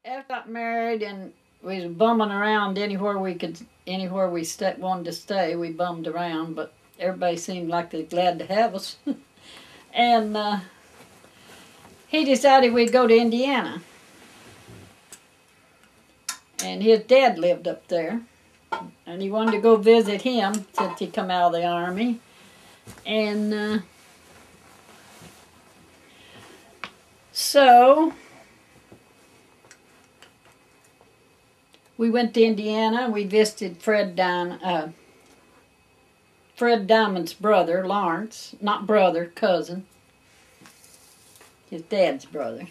After I got married and we was bumming around anywhere we wanted to stay, we bummed around, but everybody seemed like they're glad to have us. And he decided we'd go to Indiana. And his dad lived up there. And he wanted to go visit him since he come out of the army. And so we went to Indiana. We visited Fred Diamond's brother, Lawrence. Not brother, cousin. His dad's brother.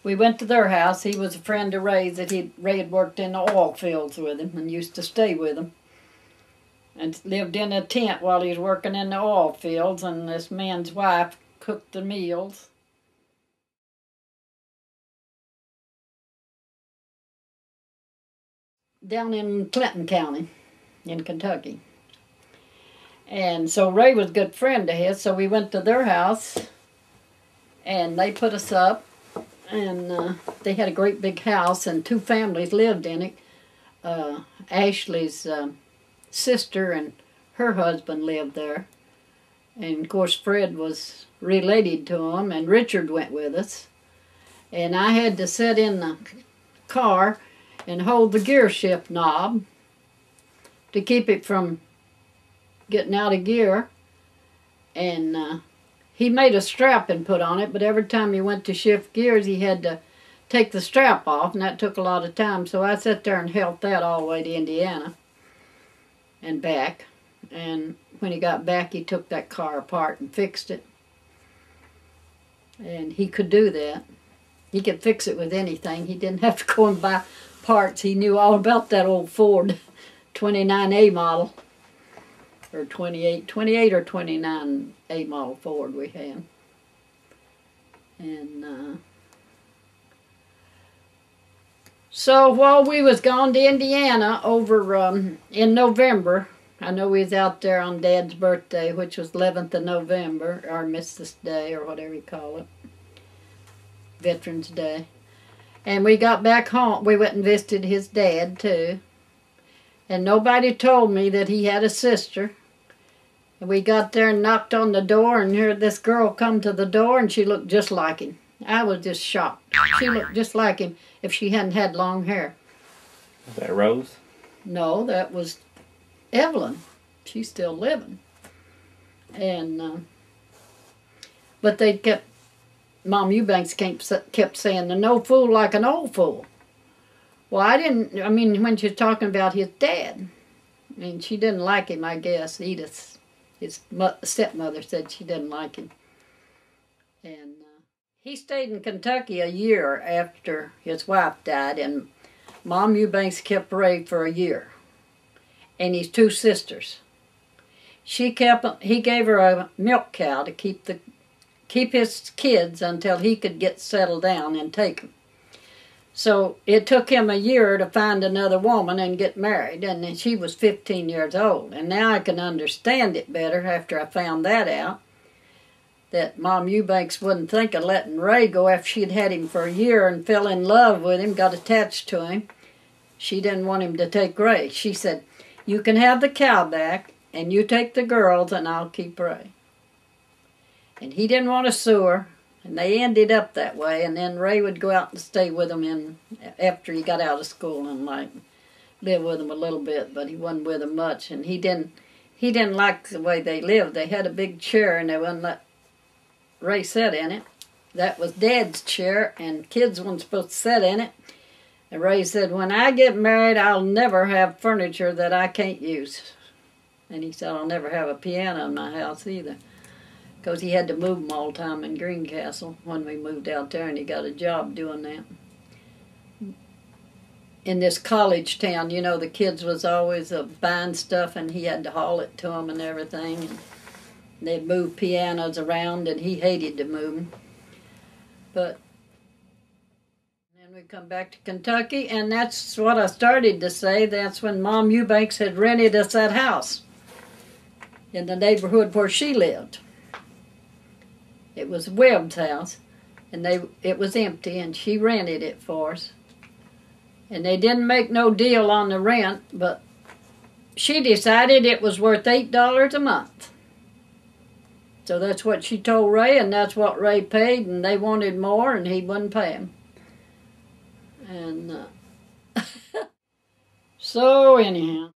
We went to their house. He was a friend of Ray's that Ray had worked in the oil fields with him and used to stay with him. And lived in a tent while he was working in the oil fields, and this man's wife cooked the meals. Down in Clinton County in Kentucky. And so Ray was a good friend of his, so we went to their house and they put us up, and they had a great big house and two families lived in it. Ashley's sister and her husband lived there, and of course Fred was related to him, and Richard went with us. And I had to sit in the car and hold the gear shift knob to keep it from getting out of gear. And he made a strap and put on it, but every time he went to shift gears he had to take the strap off, and that took a lot of time. So I sat there and held that all the way to Indiana and back. And when he got back, he took that car apart and fixed it. And he could do that. He could fix it with anything. He didn't have to go and buy parts. He knew all about that old Ford 29A model, or 28 or 29A model Ford we had. And so while we was gone to Indiana over in November, I know we was out there on Dad's birthday, which was 11th of November, Armistice Day, or whatever you call it, Veterans Day. And we got back home. We went and visited his dad, too. And nobody told me that he had a sister. And we got there and knocked on the door and heard this girl come to the door, and she looked just like him. I was just shocked. She looked just like him if she hadn't had long hair. Was that Rose? No, that was Evelyn. She's still living. And but they kept, Mom Eubanks kept saying, no fool like an old fool. Well, I mean, when she was talking about his dad, I mean, she didn't like him, I guess. Edith, his stepmother, said she didn't like him. And he stayed in Kentucky a year after his wife died, and Mom Eubanks kept Ray for a year, and his two sisters. He gave her a milk cow to keep his kids until he could get settled down and take them. So it took him a year to find another woman and get married, and then she was 15 years old. And now I can understand it better after I found that out, that Mom Eubanks wouldn't think of letting Ray go after she'd had him for a year and fell in love with him, got attached to him. She didn't want him to take Ray. She said, you can have the cow back, and you take the girls, and I'll keep Ray. And he didn't want to sue her, and they ended up that way. And then Ray would go out and stay with him after he got out of school and live with them a little bit, but he wasn't with them much. And he didn't like the way they lived. They had a big chair, and they wouldn't let Ray sit in it. That was Dad's chair, and kids weren't supposed to sit in it. And Ray said, when I get married, I'll never have furniture that I can't use. And he said, I'll never have a piano in my house either, because he had to move them all the time in Greencastle when we moved out there, and he got a job doing that. In this college town, you know, the kids was always buying stuff, and he had to haul it to them and everything. And they'd move pianos around, and he hated to move them. But then we come back to Kentucky, and that's what I started to say. That's when Mom Eubanks had rented us that house in the neighborhood where she lived. It was Webb's house, and it was empty, and she rented it for us. And they didn't make no deal on the rent, but she decided it was worth $8 a month. So that's what she told Ray, and that's what Ray paid, and they wanted more, and he wouldn't pay them. And so anyhow.